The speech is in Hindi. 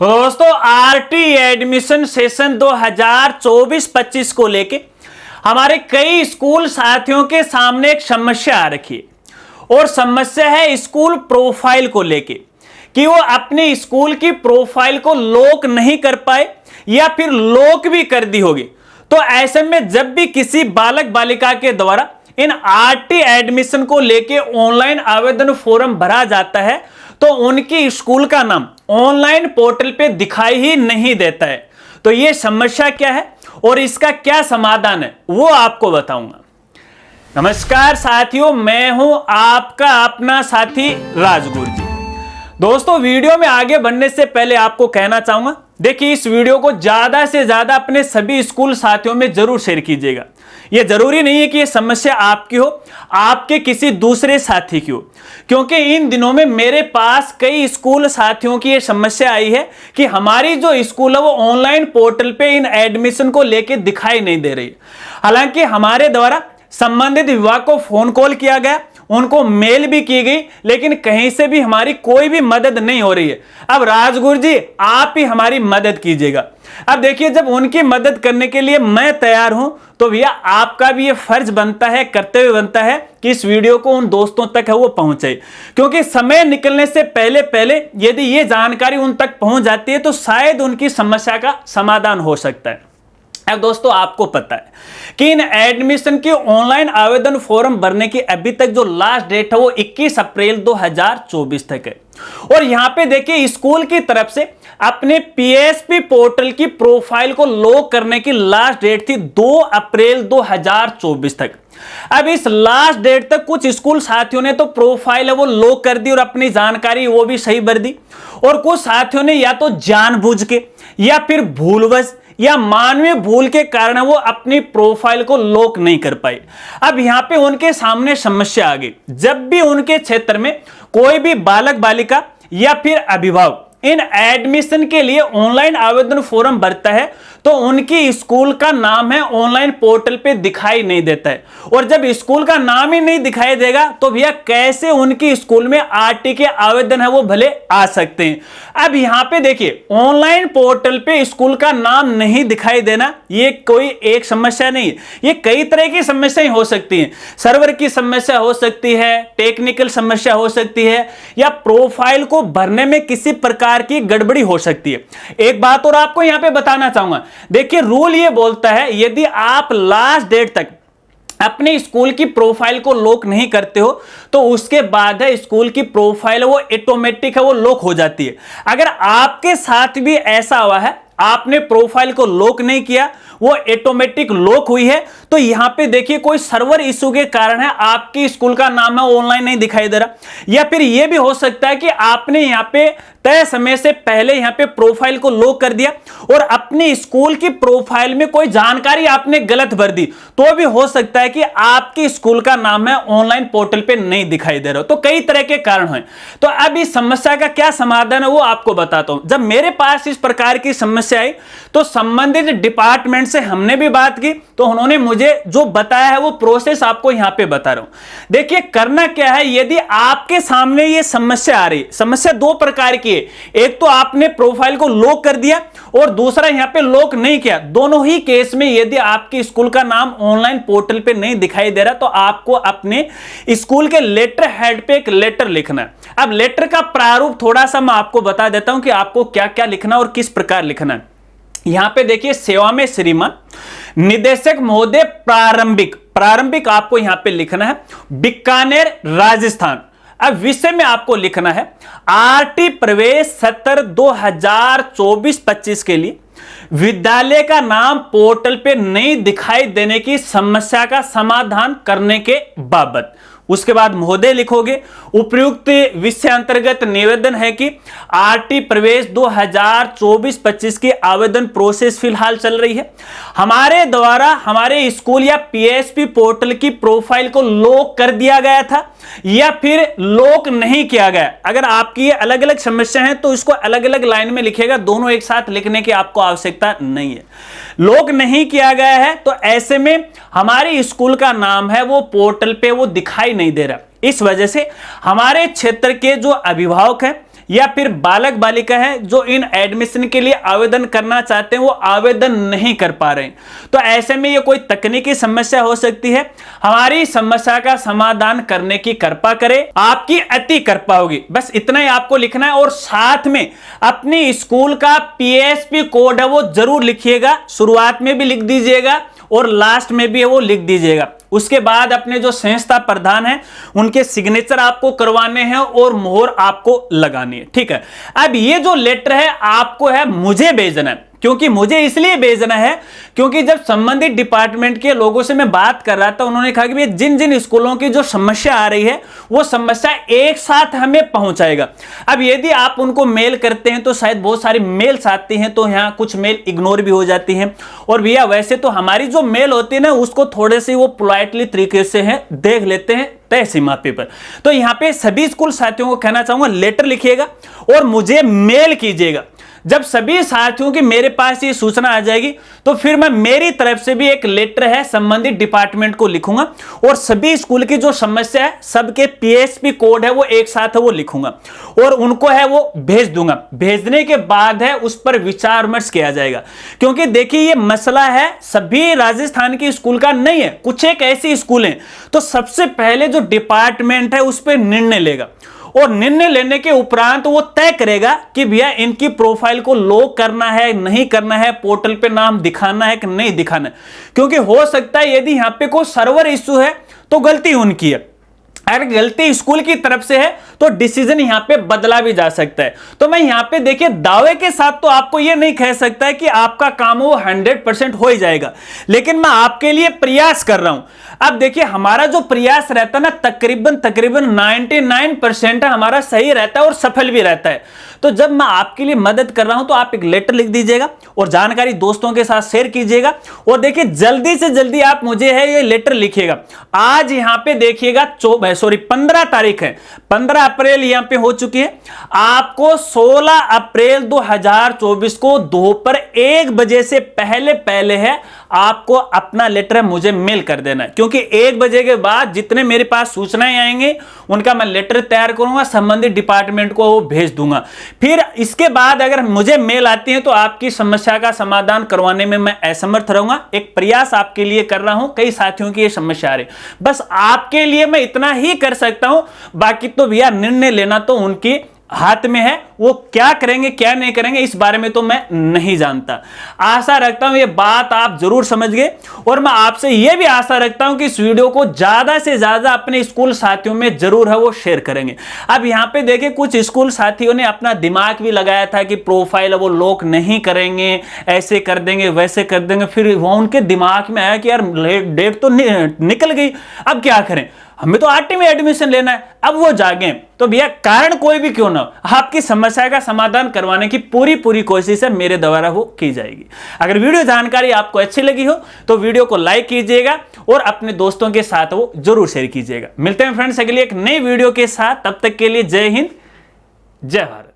तो दोस्तों आरटी एडमिशन सेशन 2024-25 को लेके हमारे कई स्कूल साथियों के सामने एक समस्या आ रखी है और समस्या है स्कूल प्रोफाइल को लेके कि वो अपने स्कूल की प्रोफाइल को लॉक नहीं कर पाए या फिर लॉक भी कर दी होगी। तो ऐसे में जब भी किसी बालक बालिका के द्वारा इन आरटी एडमिशन को लेके ऑनलाइन आवेदन फॉर्म भरा जाता है तो उनकी स्कूल का नाम ऑनलाइन पोर्टल पे दिखाई ही नहीं देता है। तो ये समस्या क्या है और इसका क्या समाधान है वो आपको बताऊंगा। नमस्कार साथियों, मैं हूं आपका अपना साथी राजगुरु जी। दोस्तों वीडियो में आगे बढ़ने से पहले आपको कहना चाहूंगा, देखिए इस वीडियो को ज्यादा से ज्यादा अपने सभी स्कूल साथियों में जरूर शेयर कीजिएगा। यह जरूरी नहीं है कि यह समस्या आपकी हो, आपके किसी दूसरे साथी की हो, क्योंकि इन दिनों में मेरे पास कई स्कूल साथियों की यह समस्या आई है कि हमारी जो स्कूल है वो ऑनलाइन पोर्टल पे इन एडमिशन को लेके दिखाई नहीं दे रही। हालांकि हमारे द्वारा संबंधित विभाग को फोन कॉल किया गया, उनको मेल भी की गई, लेकिन कहीं से भी हमारी कोई भी मदद नहीं हो रही है। अब राजगुरु जी आप ही हमारी मदद कीजिएगा। अब देखिए जब उनकी मदद करने के लिए मैं तैयार हूं तो भैया आपका भी ये फर्ज बनता है, कर्तव्य बनता है कि इस वीडियो को उन दोस्तों तक है वो पहुंचे, क्योंकि समय निकलने से पहले पहले यदि ये जानकारी उन तक पहुंच जाती है तो शायद उनकी समस्या का समाधान हो सकता है। अब दोस्तों आपको पता है कि इन एडमिशन की ऑनलाइन आवेदन फॉर्म भरने की अभी तक जो लास्ट डेट है वो 21 अप्रैल 2024 तक है। और यहां पे देखिए स्कूल की तरफ से अपने पीएसपी पोर्टल की प्रोफाइल को लॉक करने की लास्ट डेट थी 2 अप्रैल 2024 तक। अब इस लास्ट डेट तक कुछ स्कूल साथियों ने तो प्रोफाइल है वो लॉक कर दी और अपनी जानकारी वो भी सही भर दी, और कुछ साथियों ने या तो जानबूझ के या फिर भूलवश या मानवीय भूल के कारण वो अपनी प्रोफाइल को लॉक नहीं कर पाए। अब यहां पे उनके सामने समस्या आ गई, जब भी उनके क्षेत्र में कोई भी बालक बालिका या फिर अभिभावक इन एडमिशन के लिए ऑनलाइन आवेदन फॉर्म भरता है तो उनकी स्कूल का नाम है ऑनलाइन पोर्टल पे दिखाई नहीं देता है। और जब स्कूल का नाम ही नहीं दिखाई देगा तो भैया कैसे उनकी स्कूल में आरटी के आवेदन है वो भले आ सकते हैं। अब यहां पे देखिए ऑनलाइन पोर्टल पे स्कूल का नाम नहीं दिखाई देना ये कोई एक समस्या नहीं है, ये कई तरह की समस्याएं हो सकती हैं। सर्वर की समस्या हो सकती है, टेक्निकल समस्या हो सकती है, या प्रोफाइल को भरने में किसी प्रकार की गड़बड़ी हो सकती है। एक बात और आपको यहां पे बताना चाहूंगा, देखिए रूल ये बोलता है यदि आप लास्ट डेट तक अपने स्कूल की प्रोफाइल को लॉक नहीं करते हो तो उसके बाद है स्कूल की प्रोफाइल वो ऑटोमेटिक है वो लॉक हो जाती है। अगर आपके साथ भी ऐसा हुआ है, आपने प्रोफाइल को लॉक नहीं किया, वो ऑटोमेटिक लॉक हुई है, तो यहां पे देखिए कोई सर्वर इशू के कारण है आपकी स्कूल का नाम है ऑनलाइन नहीं दिखाई दे रहा, या फिर यह भी हो सकता है कि आपने यहां पे तय समय से पहले यहां पे प्रोफाइल को लॉक कर दिया और अपनी स्कूल की प्रोफाइल में कोई जानकारी आपने गलत भर दी, तो भी हो सकता है कि आपकी स्कूल का नाम है ऑनलाइन पोर्टल पे नहीं दिखाई दे रहा। तो कई तरह के कारण हैं। तो अब इस समस्या का क्या समाधान है वो आपको बताता हूं। जब मेरे पास इस प्रकार की समस्या आई तो संबंधित डिपार्टमेंट से हमने भी बात की, तो उन्होंने मुझे जो बताया है वो प्रोसेस आपको यहां पे बता रहा हूं। देखिए करना क्या है, यदि आपके सामने ये समस्या आ रही, समस्या दो प्रकार की है, एक तो आपने प्रोफाइल को लॉक कर दिया और दूसरा यहां पे लॉक नहीं किया। दोनों ही केस में यदि आपकी स्कूल का नाम ऑनलाइन पोर्टल पे नहीं दिखाई दे रहा तो आपको अपने स्कूल के लेटर हेड पे एक लेटर लिखना है। अब लेटर का प्रारूप थोड़ा सा मैं आपको बता देता हूं कि आपको क्या क्या लिखना और किस प्रकार लिखना है। यहां पे देखिए सेवा में श्रीमान निदेशक महोदय प्रारंभिक आपको यहां पे लिखना है बीकानेर राजस्थान। अब विषय में आपको लिखना है आरटी प्रवेश सत्र 2024-25 के लिए विद्यालय का नाम पोर्टल पे नहीं दिखाई देने की समस्या का समाधान करने के बाबत। उसके बाद महोदय लिखोगे। उपयुक्त विषय अंतर्गत निवेदन है कि आरटी प्रवेश 2024-25 की आवेदन प्रोसेस फिलहाल चल रही है। हमारे द्वारा हमारे स्कूल या पीएसपी पोर्टल की प्रोफाइल को लॉक कर दिया गया था या फिर लॉक नहीं किया गया। अगर आपकी ये अलग अलग समस्या है तो इसको अलग अलग लाइन में लिखेगा, दोनों एक साथ लिखने की आपको आवश्यकता नहीं है। लॉक नहीं किया गया है तो ऐसे में हमारे स्कूल का नाम है वो पोर्टल पे वो दिखाई नहीं दे रहा। इस वजह से हमारे क्षेत्र के जो अभिभावक हैं या फिर बालक बालिका है जो इन एडमिशन के लिए आवेदन करना चाहते हैं, वो आवेदन नहीं कर पा रहे हैं। तो ऐसे में ये कोई तकनीकी समस्या हो सकती है। हमारी समस्या का समाधान करने की कृपा करें, आपकी अति कृपा होगी। बस इतना ही आपको लिखना है और साथ में अपनी स्कूल का PSP कोड है वो जरूर लिखिएगा, शुरुआत में भी लिख दीजिएगा और लास्ट में भी वो लिख दीजिएगा। उसके बाद अपने जो संस्था प्रधान हैं उनके सिग्नेचर आपको करवाने हैं और मोहर आपको लगानी है, ठीक है। अब ये जो लेटर है आपको है मुझे भेजना है, क्योंकि मुझे इसलिए भेजना है क्योंकि जब संबंधित डिपार्टमेंट के लोगों से मैं बात कर रहा था, उन्होंने कहा कि जिन जिन स्कूलों की जो समस्या आ रही है वो समस्या एक साथ हमें पहुंचाएगा। अब यदि आप उनको मेल करते हैं तो शायद बहुत सारी मेल्स आती हैं, तो यहाँ कुछ मेल इग्नोर भी हो जाती हैं। और भैया वैसे तो हमारी जो मेल होती है ना उसको थोड़े से वो पोलाइटली तरीके से है देख लेते हैं तय सीमा पर। तो यहाँ पे सभी स्कूल साथियों को कहना चाहूंगा, लेटर लिखिएगा और मुझे मेल कीजिएगा। जब सभी साथियों की मेरे पास ये सूचना आ जाएगी तो फिर मैं मेरी तरफ से भी एक लेटर है संबंधित डिपार्टमेंट को लिखूंगा और सभी स्कूल की जो समस्या है सबके PSP कोड है वो एक साथ है वो लिखूंगा और उनको है वो भेज दूंगा। भेजने के बाद है उस पर विचार विमर्श किया जाएगा, क्योंकि देखिए ये मसला है सभी राजस्थान के स्कूल का नहीं है, कुछ एक ऐसी स्कूल हैं। तो सबसे पहले जो डिपार्टमेंट है उस पर निर्णय लेगा और निर्णय लेने के उपरांत वो तय करेगा कि भैया इनकी प्रोफाइल को लॉक करना है नहीं करना है, पोर्टल पे नाम दिखाना है कि नहीं दिखाना है। क्योंकि हो सकता है यदि यहां पे कोई सर्वर इश्यू है तो गलती उनकी है, अगर गलती स्कूल की तरफ से है तो डिसीजन यहां पे बदला भी जा सकता है। तो मैं यहां पे देखिए दावे के साथ तो आपको यह नहीं कह सकता है कि आपका काम वो 100% हो ही जाएगा, लेकिन मैं आपके लिए प्रयास कर रहा हूं। अब देखिए हमारा जो प्रयास रहता है ना तकरीबन 99% हमारा सही रहता है और सफल भी रहता है। तो जब मैं आपके लिए मदद कर रहा हूं तो आप एक लेटर लिख दीजिएगा और जानकारी दोस्तों के साथ शेयर कीजिएगा। और देखिए जल्दी से जल्दी आप मुझे है ये लेटर लिखिएगा। आज यहां पे देखिएगा 15 तारीख है, 15 अप्रैल यहां पे हो चुकी है। आपको 16 अप्रैल 2024 को दोपहर 1 बजे से पहले है आपको अपना लेटर मुझे मेल कर देना है, क्योंकि 1 बजे के बाद जितने मेरे पास सूचनाएं आएंगे उनका मैं लेटर तैयार करूंगा, संबंधित डिपार्टमेंट को वो भेज दूंगा। फिर इसके बाद अगर मुझे मेल आती है तो आपकी समस्या का समाधान करवाने में मैं असमर्थ रहूंगा। एक प्रयास आपके लिए कर रहा हूं, कई साथियों की ये समस्या आ रही, बस आपके लिए मैं इतना ही कर सकता हूं। बाकी तो भैया निर्णय लेना तो उनके हाथ में है, वो क्या करेंगे क्या नहीं करेंगे इस बारे में तो मैं नहीं जानता। आशा रखता हूं ये बात आप जरूर समझ गए और मैं आपसे ये भी आशा रखता हूं कि इस वीडियो को ज्यादा से ज्यादा अपने स्कूल साथियों में जरूर है वो शेयर करेंगे। अब यहां पे देखिए कुछ स्कूल साथियों ने अपना दिमाग भी लगाया था कि प्रोफाइल वो लॉक नहीं करेंगे, ऐसे कर देंगे वैसे कर देंगे। फिर वो उनके दिमाग में आया कि यार डेट तो निकल गई, अब क्या करें, हमें तो RT में एडमिशन लेना है। अब वो जागे तो भैया कारण कोई भी क्यों ना हो, आपकी समस्या का समाधान करवाने की पूरी कोशिश है मेरे द्वारा वो की जाएगी। अगर वीडियो जानकारी आपको अच्छी लगी हो तो वीडियो को लाइक कीजिएगा और अपने दोस्तों के साथ वो जरूर शेयर कीजिएगा। मिलते हैं फ्रेंड्स अगली एक नई वीडियो के साथ, तब तक के लिए जय हिंद जय भारत।